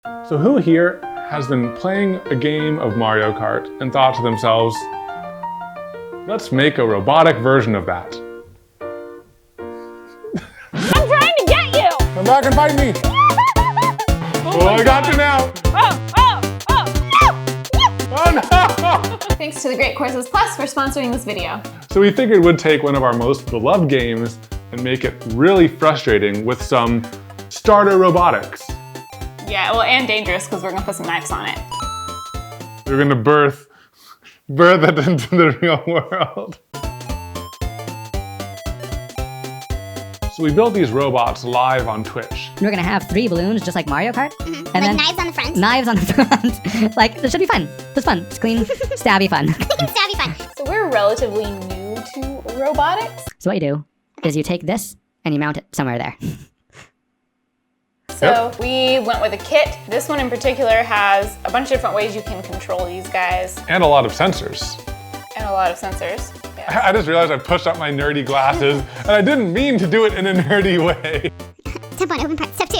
So who here has been playing a game of Mario Kart and thought to themselves, let's make a robotic version of that? I'm trying to get you! Come back and fight me! Oh, I got you now! Oh no! Thanks to the Great Courses Plus for sponsoring this video. So we figured we'd take one of our most beloved games and make it really frustrating with some starter robotics. Yeah, well, and dangerous because we're gonna put some knives on it. We're gonna birth it into the real world. So we built these robots live on Twitch. We're gonna have 3 balloons, just like Mario Kart. And And then knives on the front. knives on the front. Like, this should be fun. It's fun. It's clean, stabby fun. Stabby fun. So we're relatively new to robotics. So what you do is you take this and you mount it somewhere there. So we went with a kit. This one in particular has a bunch of different ways you can control these guys. And a lot of sensors. And a lot of sensors. Yes. I just realized I pushed up my nerdy glasses and I didn't mean to do it in a nerdy way. Step 1, open part. Step 2.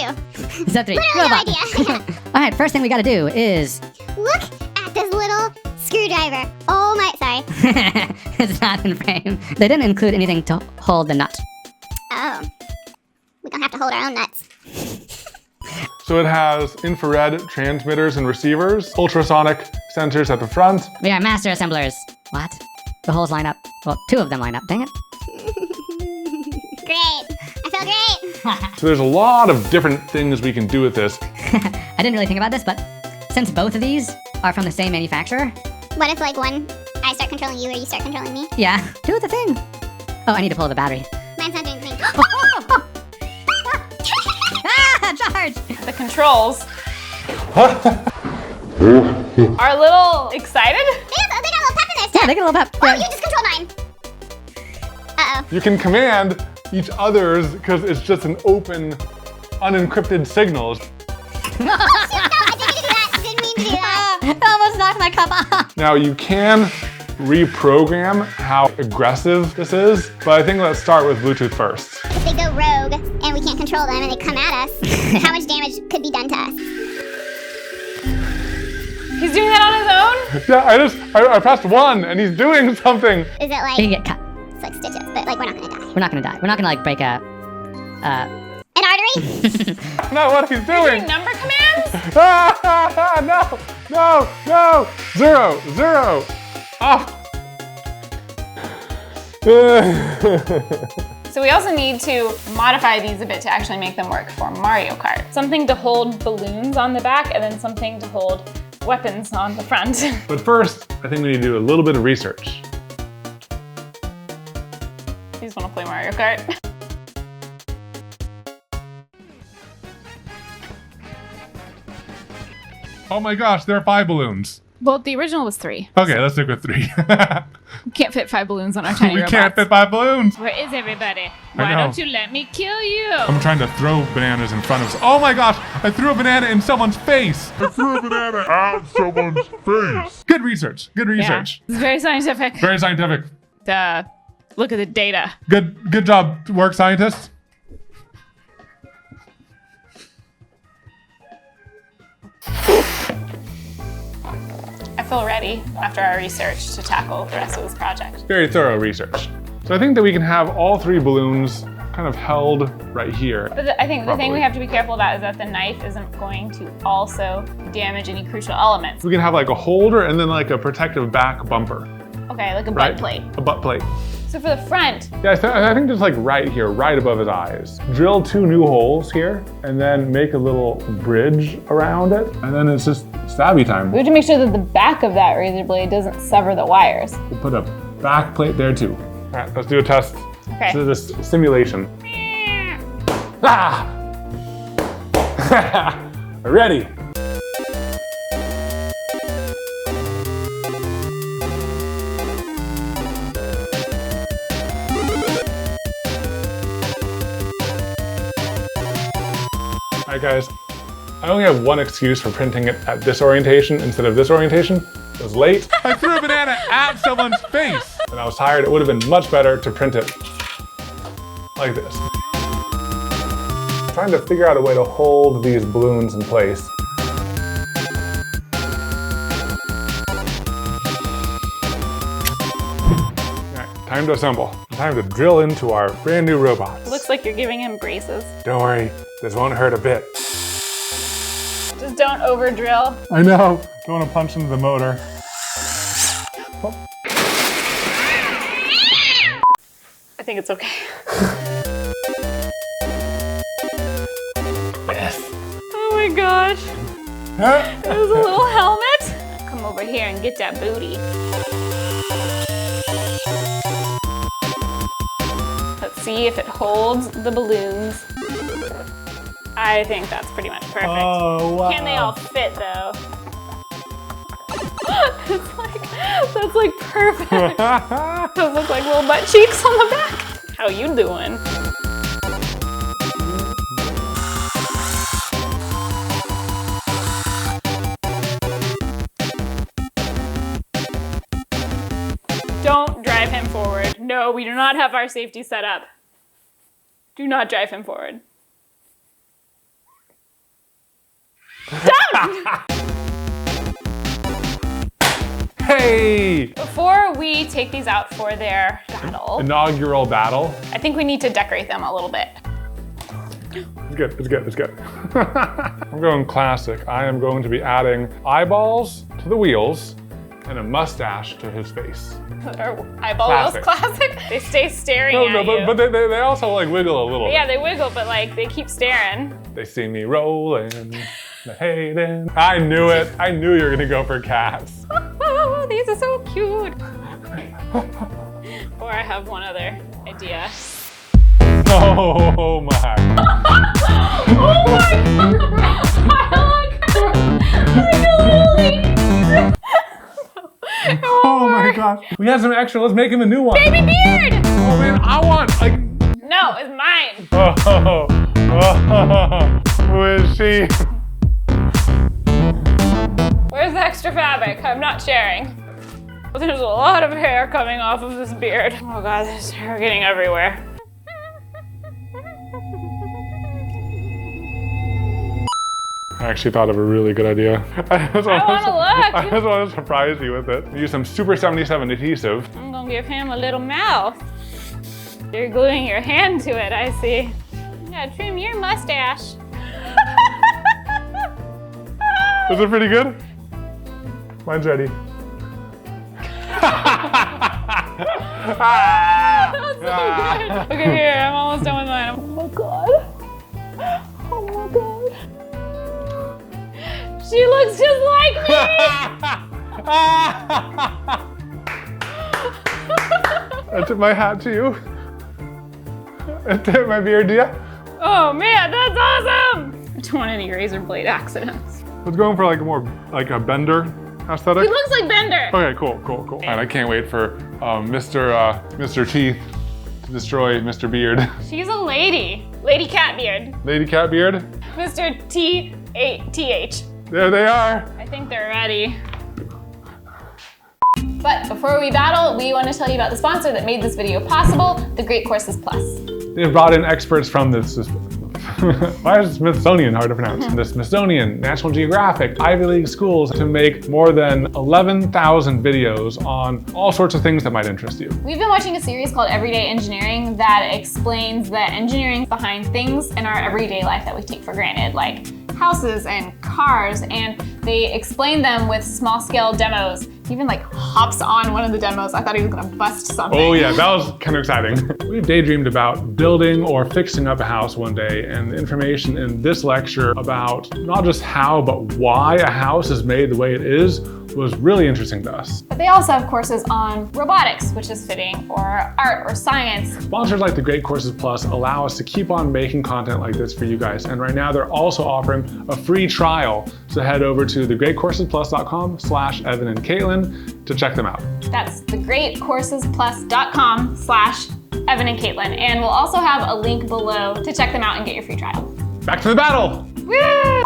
Step 3, Literally no robot. idea. All right, first thing we gotta do is... Look at this little screwdriver. Oh my, sorry. It's not in frame. They didn't include anything to hold the nut. Oh. We don't have to hold our own nuts. So it has infrared transmitters and receivers, ultrasonic sensors at the front. We are master assemblers. What? The holes line up. Well, 2 of them line up. Dang it. Great. I feel great. So there's a lot of different things we can do with this. I didn't really think about this, but since both of these are from the same manufacturer, What if like one, I start controlling you or you start controlling me? yeah, do the thing. Oh, I need to pull the battery. Mine's not doing anything. Ah, charge! The controls are a little excited. They got a little pep in their Yeah, step. they get a little pep. Oh, Yeah. you just control mine. Uh-oh. You can command each other's because it's just an open, unencrypted signal. No, I didn't do that. I didn't mean to do that. I almost knocked my cup off. Now you can reprogram how aggressive this is, but I think let's start with Bluetooth first. If they go rogue and we can't control them and they come at us, how much damage could be done to us? He's doing that on his own? Yeah, I pressed 1 and he's doing something. Is it like, You can get cut. it's like stitches, but like we're not gonna die. We're not gonna die. We're not gonna like break a... An artery? Not what he's doing. Number commands? No. 0. Off. So we also need to modify these a bit to actually make them work for Mario Kart. Something to hold balloons on the back and then something to hold weapons on the front. But first, I think we need to do a little bit of research. You just want to play Mario Kart? Oh my gosh, there are 5 balloons. Well, the original was 3. Okay, let's stick with 3. We can't fit 5 balloons on our tiny We robots. can't fit 5 balloons. Where is everybody? I Why know. don't you let me kill you? I'm trying to throw bananas in front of us. Oh my gosh, I threw a banana in someone's face. I threw a banana at someone's face. Good research. Yeah, it's very scientific. Very scientific. Look at the data. Good job, work scientists. I feel ready after our research to tackle the rest of this project. Very thorough research. So I think that we can have all 3 balloons kind of held right here. But I think the thing Probably. we have to be careful about is that the knife isn't going to also damage any crucial elements. We can have like a holder and then like a protective back bumper. Okay, like a Right? butt plate. A butt plate. So for the front, Yeah, I think just like right here, right above his eyes. Drill 2 new holes here and then make a little bridge around it. And then it's just stabby time. we have to make sure that the back of that razor blade doesn't sever the wires. We'll put a back plate there too. All right, let's do a test. Okay. This is a simulation. Ah! Ready. All right, guys. I only have one excuse for printing it at this orientation instead of this orientation. It was late. I threw a banana at someone's face. And I was tired. It would have been much better to print it like this. I'm trying to figure out a way to hold these balloons in place. Time to assemble. Time to drill into our brand new robots. Looks like you're giving him braces. Don't worry, this won't hurt a bit. Just don't over drill. I know. Don't want to punch into the motor. I think it's okay. Yes. Oh my gosh. There's a little helmet. Come over here and get that booty. Let's see if it holds the balloons. I think that's pretty much perfect. Oh, wow. Can they all fit though? That's like perfect. Those look like little butt cheeks on the back. How you doing? Don't drive him forward. No, we do not have our safety set up. Do not drive him forward. Done! Hey! Before we take these out for their battle, Inaugural battle. I think we need to decorate them a little bit. It's good, it's good, it's good. I'm going classic. I am going to be adding eyeballs to the wheels and a mustache to his face. Or eyeball wheels classic. They stay staring at you. But they also like wiggle a little Yeah, bit. they wiggle, but like they keep staring. They see me rolling, hey then. I knew it. I knew you were gonna go for cats. Oh, these are so cute. Or I have one other idea. Oh my. Oh my God. Oh my gosh. We have some extra. Let's make him a new one. Baby beard! Oh man, I want like. No, it's mine. Oh, who is she? Where's the extra fabric? I'm not sharing. There's a lot of hair coming off of this beard. Oh God, there's hair getting everywhere. I actually thought of a really good idea. I just wanna look. I just want to surprise you with it. Use some Super 77 adhesive. I'm gonna give him a little mouth. You're gluing your hand to it, I see. You gotta trim your mustache. Is it pretty good? Mine's ready. That's so good. Okay, here, I'm almost done with mine. Oh my God. Oh my God. She looks just like me! I took my hat to you. I tipped my beard to you. Oh man, that's awesome! I don't want any razor blade accidents. I was going for like more like a Bender aesthetic. He looks like Bender! Okay, cool. And I can't wait for Mr. Teeth to destroy Mr. Beard. She's a lady. Lady Cat Beard. Lady Cat Beard. Mr. T-H. There they are. I think they're ready. But before we battle, we want to tell you about the sponsor that made this video possible, the Great Courses Plus. They've brought in experts from this. Why is Smithsonian hard to pronounce? The Smithsonian, National Geographic, Ivy League schools to make more than 11,000 videos on all sorts of things that might interest you. We've been watching a series called Everyday Engineering that explains the engineering behind things in our everyday life that we take for granted, like houses and cars, and they explain them with small scale demos. He even like hops on one of the demos. I thought he was gonna bust something. Oh yeah, that was kind of exciting. We've daydreamed about building or fixing up a house one day, and the information in this lecture about not just how, but why a house is made the way it is was really interesting to us. But they also have courses on robotics, which is fitting, or art or science. Sponsors like the Great Courses Plus allow us to keep on making content like this for you guys. And right now they're also offering a free trial. So head over to thegreatcoursesplus.com/Evan and Katelyn to check them out. That's thegreatcoursesplus.com/Evan and Katelyn. And we'll also have a link below to check them out and get your free trial. Back to the battle. Woo!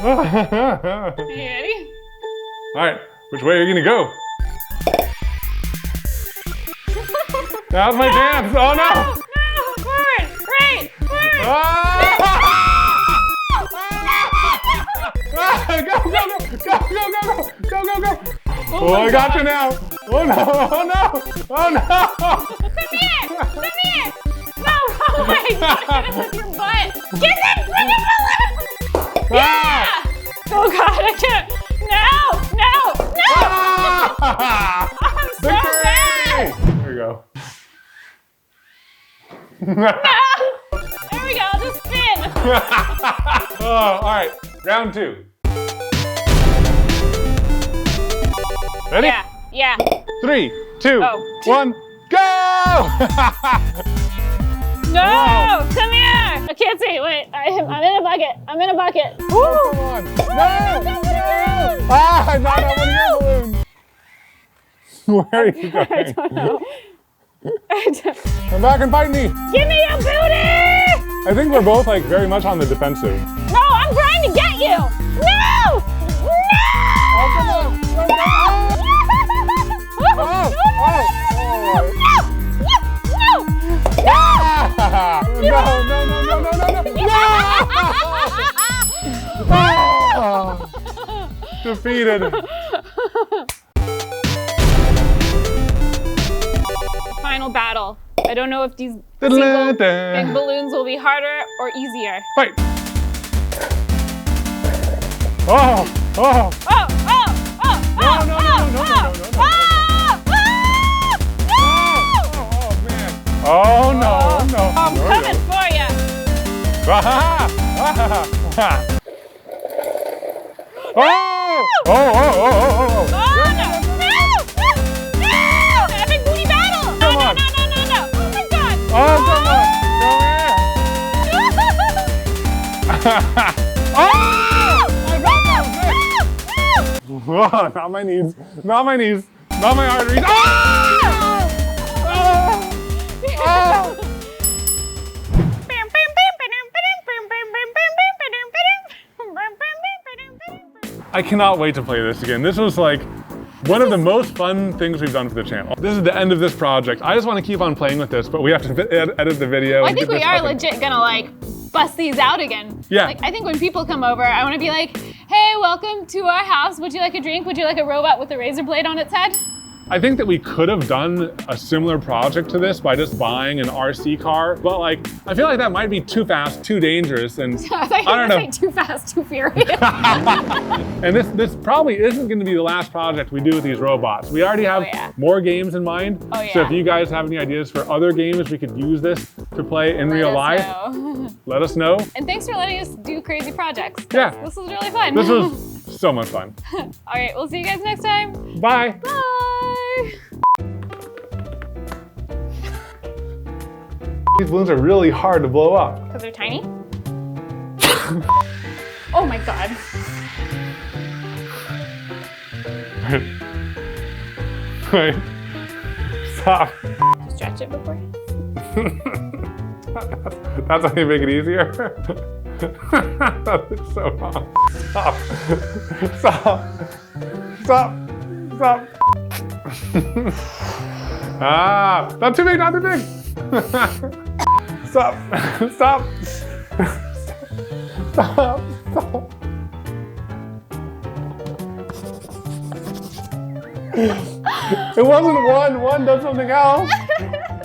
All You ready? right, which way are you gonna go? Now's my chance. Oh no! No! Forward! Right! Forward! Go! Oh, I got you now. Oh no! Oh no! Come here! No! Oh my God! Get it with your butt! Get that freaking balloon! Yeah! Oh God! I can't! No! I'm so bad! There we go. No! There we go. Just spin. Oh, all right. Round 2. Ready? Yeah. 3, 2, Oh. 1, go! No! Come here! I can't see. Wait. I'm in a bucket. Woo! Come on. No! Ah, I knocked out one of your balloons. Where are you going? I don't know. Come back and fight me. Give me your booty! I think we're both like very much on the defensive. No, I'm trying to get you! No! Oh, come on. No! Defeated. Final battle. I don't know if these single big balloons will be harder or easier. Fight! Oh! No! Oh no! I'm coming for you. Oh! Oh no! Epic booty battle! No! Oh my God! Oh, come on! Oh! Oh, not my knees. Not my arteries. Oh! I cannot wait to play this again. This was like one of the most fun things we've done for the channel. This is the end of this project. I just want to keep on playing with this, but we have to edit the video. I think we are legit gonna like bust these out again. Yeah. Like I think when people come over, I want to be like, hey, welcome to our house. Would you like a drink? Would you like a robot with a razor blade on its head? I think that we could have done a similar project to this by just buying an RC car, but like, I feel like that might be too fast, too dangerous, and I thought you were I don't gonna know. say Too Fast, Too Furious. And this probably isn't going to be the last project we do with these robots. We already have more games in mind. Oh, yeah. So if you guys have any ideas for other games we could use this to play in real life, let us know. And thanks for letting us do crazy projects. Yeah. This was really fun. This was so much fun. All right, we'll see you guys next time. Bye. Bye. These balloons are really hard to blow up. Because they're tiny? Oh my God. Wait. Stop. Stretch it before. That's how you make it easier. That is so wrong. Stop. Ah, not too big. Stop. It wasn't one does something else.